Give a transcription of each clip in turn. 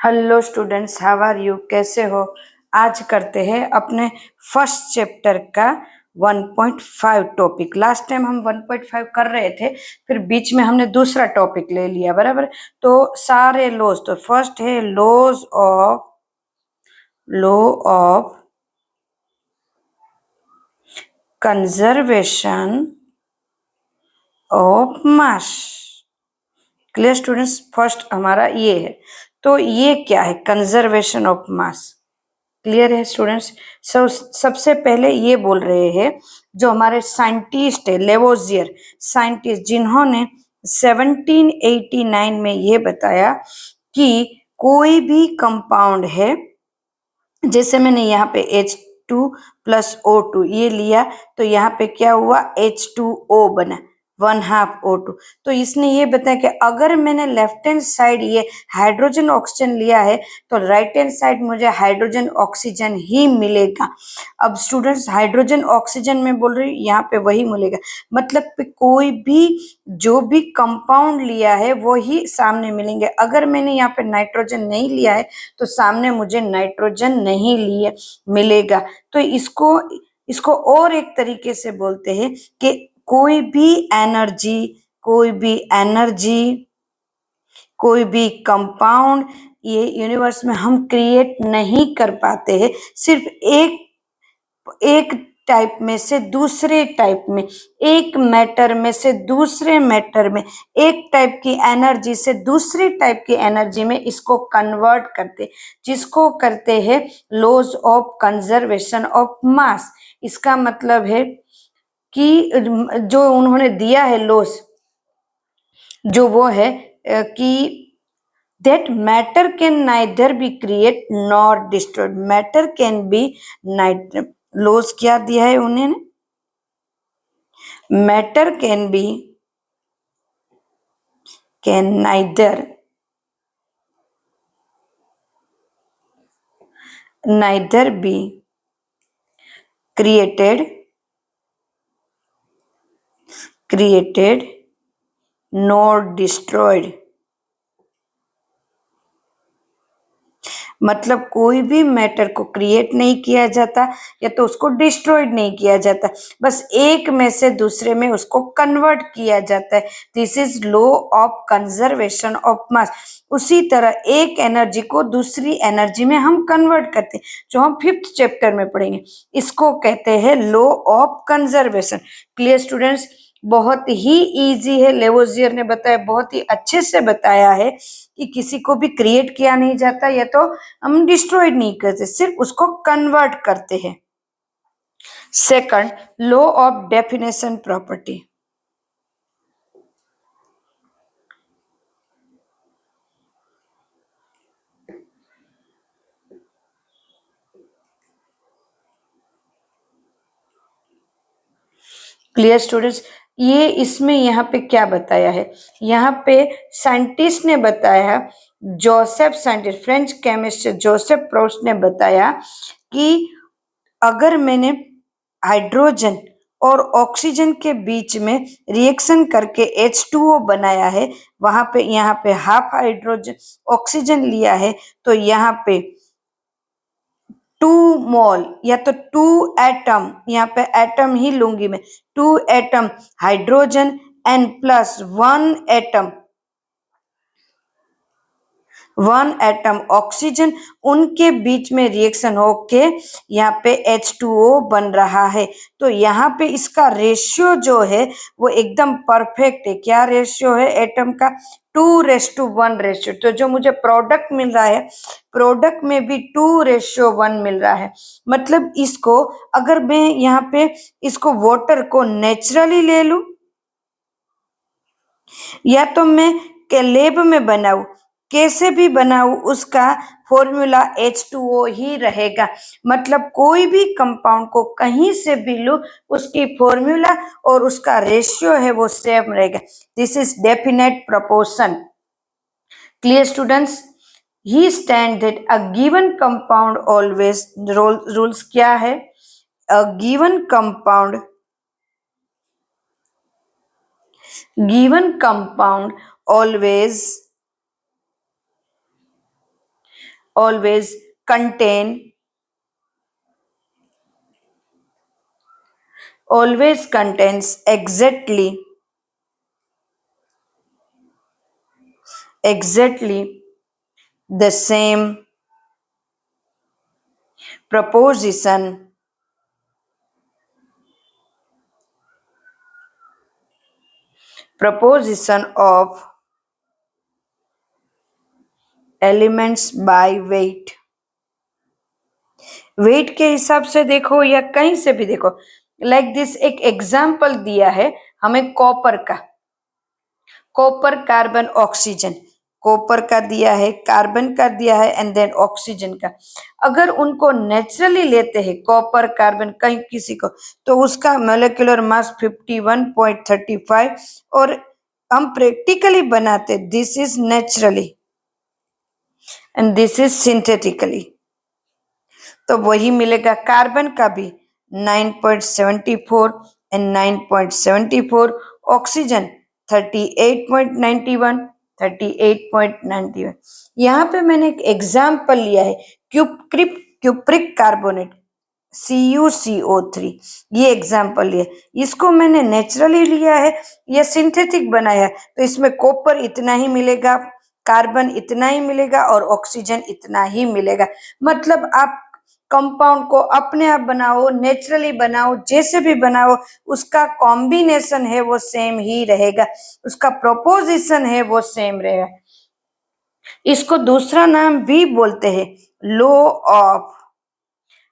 Hello students, how are you? कैसे हो? आज करते हैं अपने फर्स्ट चैप्टर का 1.5 टॉपिक। लास्ट टाइम हम 1.5 कर रहे थे, फिर बीच में हमने दूसरा टॉपिक ले लिया, बराबर। तो सारे लॉज, तो फर्स्ट है law of conservation of mass. Clear students? First हमारा ये है। तो ये क्या है? Conservation of mass. क्लियर है स्टूडेंट्स? सबसे पहले ये बोल रहे हैं, जो हमारे साइंटिस्ट है लेवोजियर साइंटिस्ट, जिन्होंने 1789 में ये बताया कि कोई भी कंपाउंड है, जैसे मैंने यहाँ पे H2 + O2 ये लिया, तो यहाँ पे क्या हुआ? H2O बना, 1/2 O2। तो इसने ये बताया कि अगर मैंने लेफ्ट हैंड साइड ये हाइड्रोजन ऑक्सीजन लिया है, तो राइट हैंड साइड मुझे हाइड्रोजन ऑक्सीजन ही मिलेगा। अब स्टूडेंट्स, हाइड्रोजन ऑक्सीजन में बोल रही हूँ, यहाँ पे वही मिलेगा। मतलब कोई भी जो भी कंपाउंड लिया है वो ही सामने मिलेंगे। अगर मैंने यहाँ पे नाइट्रोजन नहीं लिया है, तो सामने मुझे नाइट्रोजन नहीं लिए मिलेगा। तो इसको और एक तरीके से बोलते हैं कि कोई भी एनर्जी, कोई भी कंपाउंड ये यूनिवर्स में हम क्रिएट नहीं कर पाते हैं। सिर्फ एक टाइप में से दूसरे टाइप में, एक मैटर में से दूसरे मैटर में, एक टाइप की एनर्जी से दूसरे टाइप की एनर्जी में इसको कन्वर्ट करते, जिसको करते हैं laws of conservation of mass. इसका मतलब है कि जो उन्होंने दिया है लॉज, जो वो है कि that matter can neither be create nor destroyed. matter can be neither, laws क्या दिया है उन्होंने? matter can neither be created nor destroyed। मतलब कोई भी मैटर को क्रिएट नहीं किया जाता या तो उसको डिस्ट्रॉयड नहीं किया जाता, बस एक में से दूसरे में उसको कन्वर्ट किया जाता है। This is law of conservation of मास। उसी तरह एक एनर्जी को दूसरी एनर्जी में हम कन्वर्ट करते हैं, जो हम 5th चैप्टर में पढ़ेंगे। इसको कहते हैं law of conservation. Clear students? बहुत ही इजी है, लेवोजियर ने बताया, बहुत ही अच्छे से बताया है कि किसी को भी क्रिएट किया नहीं जाता या तो हम डिस्ट्रॉयड नहीं करते, सिर्फ उसको कन्वर्ट करते हैं। Second, law of definition property. Clear students? ये इसमें यहाँ पे क्या बताया है? यहाँ पे साइंटिस्ट ने बताया, Joseph scientist, French chemist Joseph Proust ने बताया कि अगर मैंने हाइड्रोजन और ऑक्सीजन के बीच में रिएक्शन करके H2O बनाया है, वहां पे यहाँ पे हाफ हाइड्रोजन ऑक्सीजन लिया है, तो यहाँ पे 2 मोल या तो 2 एटम, यहाँ पे एटम ही लूंगी मैं, 2 atom hydrogen and plus 1 atom oxygen, उनके बीच में रिएक्शन होके यहाँ पे H2O बन रहा है। तो यहाँ पे इसका रेशियो जो है वो एकदम परफेक्ट है। क्या रेशियो है एटम का? 2:1 रेशियो। तो जो मुझे प्रोडक्ट मिल रहा है, प्रोडक्ट में भी 2:1 मिल रहा है। मतलब इसको अगर मैं यहाँ पे इसको वाटर को नेचुरली ले लूं या तो मैं लैब में बनाऊं, कैसे भी बनाऊं, उसका फॉर्मूला H2O ही रहेगा। मतलब कोई भी कंपाउंड को कहीं से भी लो, उसकी फॉर्मूला और उसका रेशियो है वो सेम रहेगा। This is definite proportion. Clear students? He stand that a given compound always, rules क्या है? A given compound always always contain always contains exactly the same proposition of elements by weight. Weight के हिसाब से देखो या कहीं से भी देखो, लाइक दिस एक एग्जाम्पल दिया है हमें कॉपर का, कॉपर कार्बन ऑक्सीजन, कॉपर का दिया है, कार्बन का दिया है एंड देन ऑक्सीजन का। अगर उनको नेचुरली लेते हैं कॉपर कार्बन कहीं किसी को, तो उसका मोलिकुलर मास 51.35 और हम प्रैक्टिकली बनाते this is naturally and this is synthetically, तो वही मिलेगा। कार्बन का भी 9.74 एंड 9.74, ऑक्सीजन 38.91 38.91। यहाँ पे मैंने एक एग्जाम्पल लिया है क्यूप्रिक कार्बोनेट CuCO3, ये एग्जाम्पल लिया, इसको मैंने नेचुरली लिया है या सिंथेटिक बनाया है, तो इसमें कॉपर इतना ही मिलेगा, कार्बन इतना ही मिलेगा और ऑक्सीजन इतना ही मिलेगा। मतलब आप कंपाउंड को अपने आप बनाओ, नेचुरली बनाओ, जैसे भी बनाओ, उसका कॉम्बिनेशन है वो सेम ही रहेगा, उसका प्रोपोजिशन है वो सेम रहेगा। इसको दूसरा नाम भी बोलते हैं law of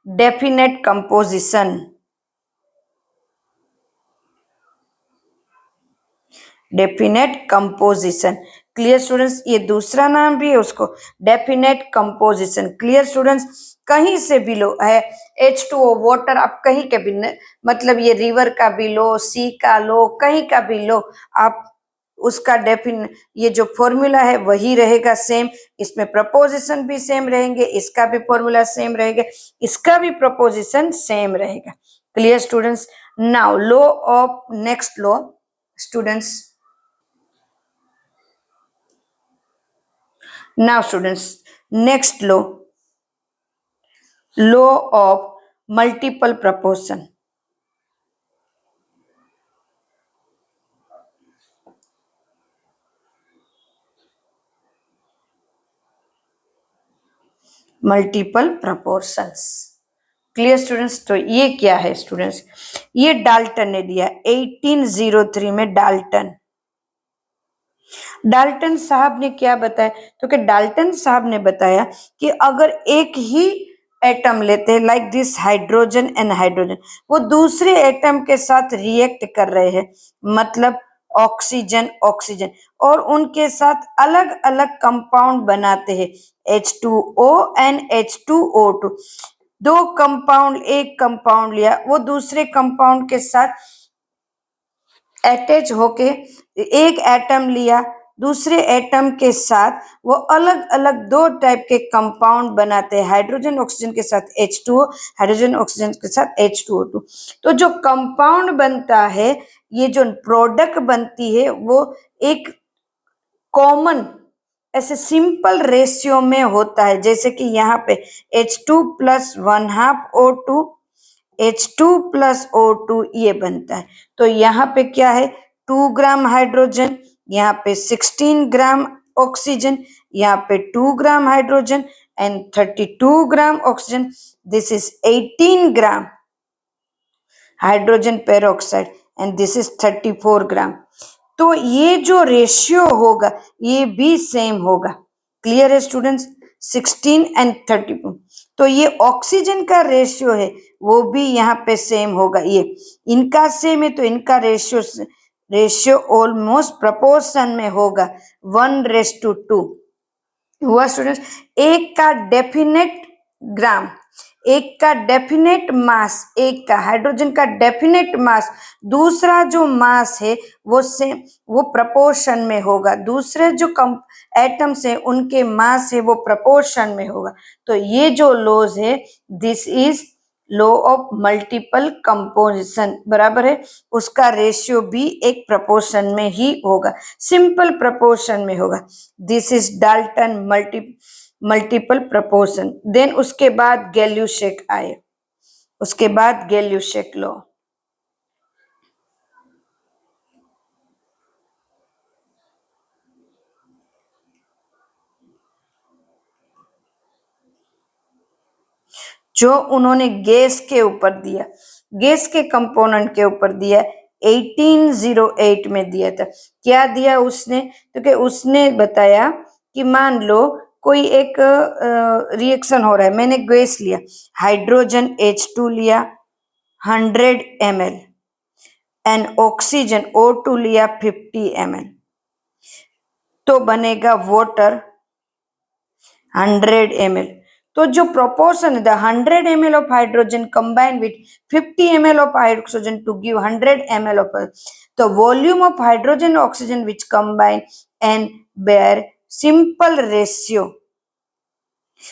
definite composition. Definite composition, clear students, ये दूसरा नाम भी है उसको, डेफिनेट कंपोजिशन। क्लियर स्टूडेंट्स, कहीं से भी लो है H2O वाटर, आप कहीं के भी मतलब ये रिवर का भी लो, सी का लो, कहीं का भी लो, आप उसका ये जो फॉर्मूला है वही रहेगा सेम, इसमें प्रपोजिशन भी सेम रहेंगे, इसका भी फॉर्मूला सेम रहेगा, इसका भी प्रपोजिशन सेम रहेगा। Clear students, now law of next law students, now students, next law of multiple proportion। Multiple proportions. Clear students, तो ये क्या है स्टूडेंट्स, ये डाल्टन ने दिया 1803 में। डाल्टन साहब ने क्या बताया, तो कि डाल्टन साहब ने बताया कि अगर एक ही एटम लेते हैं like this hydrogen and hydrogen, वो दूसरे एटम के साथ रिएक्ट कर रहे हैं, मतलब ऑक्सीजन ऑक्सीजन, और उनके साथ अलग अलग कंपाउंड बनाते हैं H2O एंड H2O2। दो कंपाउंड, एक कंपाउंड लिया, वो दूसरे कंपाउंड के साथ अटैच होके एक एटम लिया, दूसरे एटम के साथ वो अलग अलग दो टाइप के कंपाउंड बनाते हैं, हाइड्रोजन ऑक्सीजन के साथ H2O, हाइड्रोजन ऑक्सीजन के साथ H2O2। तो जो कंपाउंड बनता है, ये जो प्रोडक्ट बनती है, वो एक कॉमन ऐसे सिंपल रेशियो में होता है, जैसे कि यहाँ पे H2 plus 1/2 O2, H2 plus O2 ये बनता है। तो यहाँ पे क्या है, 2 ग्राम हाइड्रोजन, यहाँ पे 16 ग्राम ऑक्सीजन, यहाँ पे 2 gram hydrogen and 32 gram oxygen, this is 18 gram hydrogen peroxide and this is 34 ग्राम। तो ये जो रेशियो होगा ये भी सेम होगा। क्लियर है स्टूडेंट्स, 16 एंड 32। तो ये ऑक्सीजन का रेशियो है वो भी यहाँ पे सेम होगा, ये इनका सेम है तो इनका रेशियो ऑलमोस्ट प्रपोर्शन में होगा 1:2 हुआ स्टूडेंट्स। एक का डेफिनेट ग्राम, एक का डेफिनेट मास, एक का हाइड्रोजन का डेफिनेट मास, दूसरा जो मास है वो सेम, वो प्रपोर्शन में होगा, दूसरे जो एटम्स है उनके मास है वो प्रपोर्शन में होगा। तो ये जो लॉज है this is law of multiple composition, बराबर है, उसका रेशियो भी एक प्रपोर्शन में ही होगा, सिंपल प्रपोर्शन में होगा। This is Dalton multiple proportion. Then उसके बाद गैल्यूशेक आए, उसके बाद गैल्यूशेक लॉ। जो उन्होंने गैस के ऊपर दिया, गैस के कंपोनेंट के ऊपर दिया, 1808 में दिया था। क्या दिया उसने? तो कि उसने बताया कि मान लो कोई एक रिएक्शन हो रहा है, मैंने गैस लिया, हाइड्रोजन H2 लिया 100 ml एंड ऑक्सीजन O2 लिया 50 ml, तो बनेगा वाटर 100 ml। तो जो proportion है, the 100 ml of hydrogen combined with 50 ml of oxygen to give 100 ml of the volume of hydrogen oxygen which combine and bear simple ratio।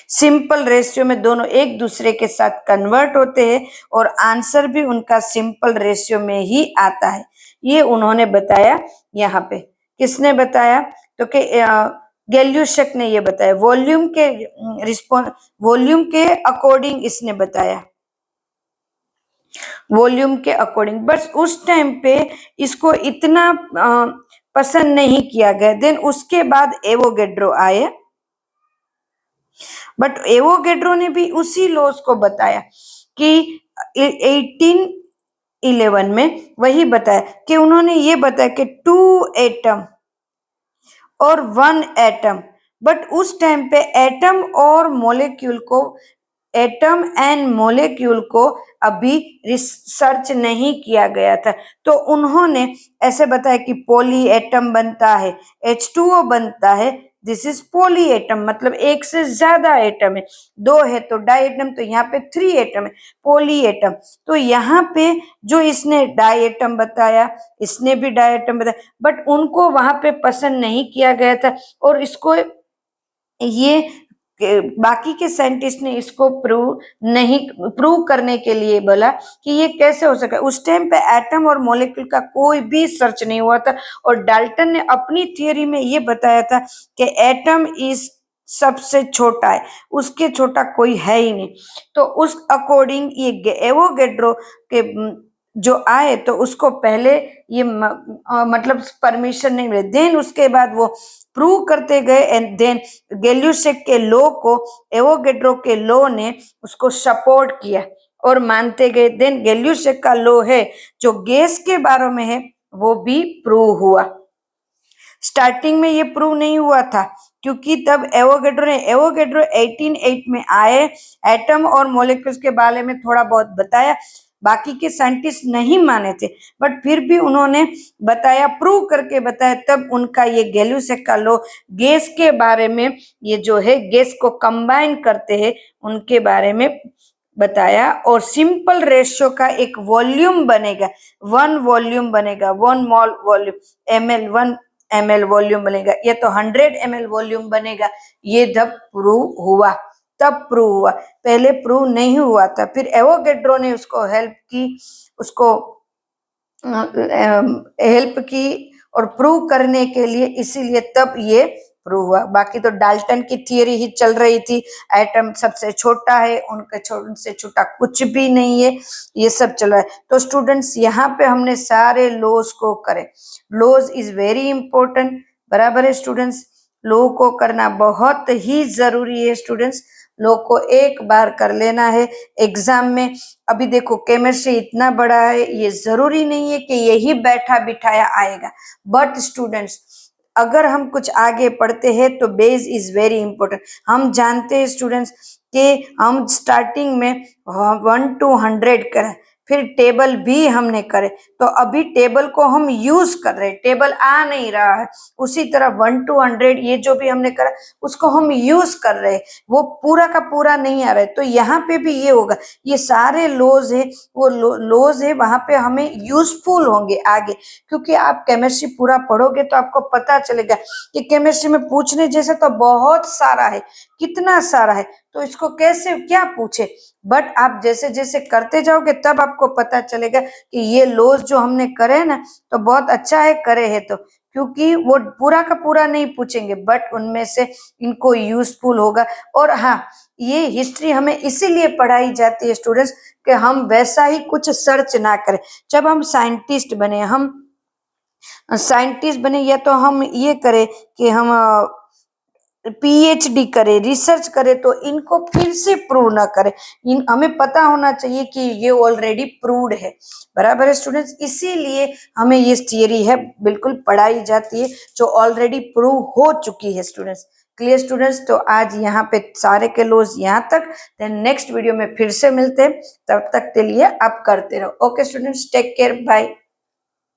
Simple ratio में दोनों एक दूसरे के साथ कन्वर्ट होते हैं और आंसर भी उनका सिंपल रेशियो में ही आता है। ये उन्होंने बताया। यहाँ पे किसने बताया? तो कि गैल्यूशेक ने ये बताया, वॉल्यूम के वॉल्यूम के अकॉर्डिंग इसने बताया, वॉल्यूम के अकॉर्डिंग। बस उस टाइम पे इसको इतना पसंद नहीं किया गया। देन उसके बाद एवोगेड्रो आए, बट एवोगेड्रो ने भी उसी लॉज को बताया कि 1811 में वही बताया कि उन्होंने ये बताया कि 2 एटम और 1 एटम, बट उस टाइम पे एटम और मॉलिक्यूल को, एटम एंड मॉलिक्यूल को अभी रिसर्च नहीं किया गया था। तो उन्होंने ऐसे बताया कि पॉली एटम बनता है, H2O बनता है, दिस इज पॉली एटम, मतलब एक से ज्यादा एटम है, दो है तो डाई एटम, तो यहाँ पे 3 एटम है, पॉली एटम। तो यहाँ पे जो इसने डाई एटम बताया, इसने भी डाई एटम बताया, बट उनको वहां पे पसंद नहीं किया गया था। और इसको ये बाकी के साइंटिस्ट ने इसको प्रूव करने के लिए बोला कि ये कैसे हो सके। उस टाइम पे एटम और मॉलिक्यूल का कोई भी सर्च नहीं हुआ था और डाल्टन ने अपनी थियरी में ये बताया था कि एटम इज सबसे छोटा है, उसके छोटा कोई है ही नहीं। तो उस अकॉर्डिंग ये एवोगेड्रो के जो आए तो उसको पहले ये मतलब परमिशन नहीं मिले। देन उसके बाद वो प्रूव करते गए एंड देन गैल्यूशेक के लॉ को एवोगेड्रो के लॉ ने उसको सपोर्ट किया और मानते गए। देन गैल्यूशेक का लॉ है जो गैस के बारे में है वो भी प्रूव हुआ। स्टार्टिंग में ये प्रूव नहीं हुआ था क्योंकि तब एवोगेड्रो 1808 में आए, एटम और मॉलिक्यूल्स के बारे में थोड़ा बहुत बताया, बाकी के साइंटिस्ट नहीं माने थे, बट फिर भी उन्होंने बताया, प्रूव करके बताया, तब उनका ये गैल्यूशेक का लॉ गैस के बारे में, ये जो है गैस को कंबाइन करते हैं उनके बारे में बताया। और सिंपल रेशियो का एक वॉल्यूम बनेगा, 1 वॉल्यूम बनेगा, 1 मोल वॉल्यूम ml, 1 ml वॉल्यूम बनेगा, ये तो 100 ml वॉल्यूम बनेगा। ये जब प्रूव हुआ, तब प्रूव हुआ, पहले प्रूव नहीं हुआ था। फिर एवोगेड्रो ने उसको हेल्प की, उसको हेल्प की और प्रूव करने के लिए, इसीलिए तब ये प्रूव हुआ। बाकी तो डाल्टन की थियरी ही चल रही थी, एटम सबसे छोटा है, उनसे छोटा कुछ भी नहीं है, ये सब चल रहा है। तो स्टूडेंट्स यहाँ पे हमने सारे लॉज को करे। लॉज इज वेरी इंपॉर्टेंट, बराबर है स्टूडेंट्स, लॉ को करना बहुत ही जरूरी है स्टूडेंट्स। लॉ को एक बार कर लेना है एग्जाम में। अभी देखो केमिस्ट्री इतना बड़ा है, ये जरूरी नहीं है कि यही बैठा बिठाया आएगा, बट स्टूडेंट्स अगर हम कुछ आगे पढ़ते हैं तो बेस इज वेरी इंपॉर्टेंट। हम जानते हैं स्टूडेंट्स कि हम स्टार्टिंग में 1 to 100 करें, फिर टेबल भी हमने करे, तो अभी टेबल को हम यूज कर रहे हैं, टेबल आ नहीं रहा है, उसी तरह 1 to 100 ये जो भी हमने करा उसको हम यूज कर रहे हैं, वो पूरा का पूरा नहीं आ रहा है। तो यहाँ पे भी ये होगा, ये सारे लॉज है, वो लॉज है वहां पे हमें यूजफुल होंगे आगे, क्योंकि आप केमिस्ट्री पूरा पढ़ोगे तो आपको पता चलेगा कि केमिस्ट्री में पूछने जैसे तो बहुत सारा है, कितना सारा है, तो इसको कैसे क्या पूछे, बट आप जैसे जैसे करते जाओगे तब आपको पता चलेगा कि ये लॉज जो हमने करे ना तो बहुत अच्छा है करे है। तो क्योंकि वो पूरा का पूरा नहीं पूछेंगे, बट उनमें से इनको यूजफुल होगा। और हाँ, ये हिस्ट्री हमें इसीलिए पढ़ाई जाती है स्टूडेंट्स कि हम वैसा ही कुछ सर्च ना करें। जब हम साइंटिस्ट बने या तो हम ये करें कि हम पीएचडी करें, रिसर्च करें, तो इनको फिर से प्रूव ना करें। हमें पता होना चाहिए कि ये ऑलरेडी प्रूव्ड है। बराबर है स्टूडेंट्स, इसीलिए हमें ये थियरी है बिल्कुल पढ़ाई जाती है जो ऑलरेडी प्रूव हो चुकी है स्टूडेंट्स। क्लियर स्टूडेंट्स, तो आज यहाँ पे सारे के लॉज यहाँ तक। देन नेक्स्ट वीडियो में फिर से मिलते हैं, तब तक के लिए आप करते रहो। Okay students, take care, bye.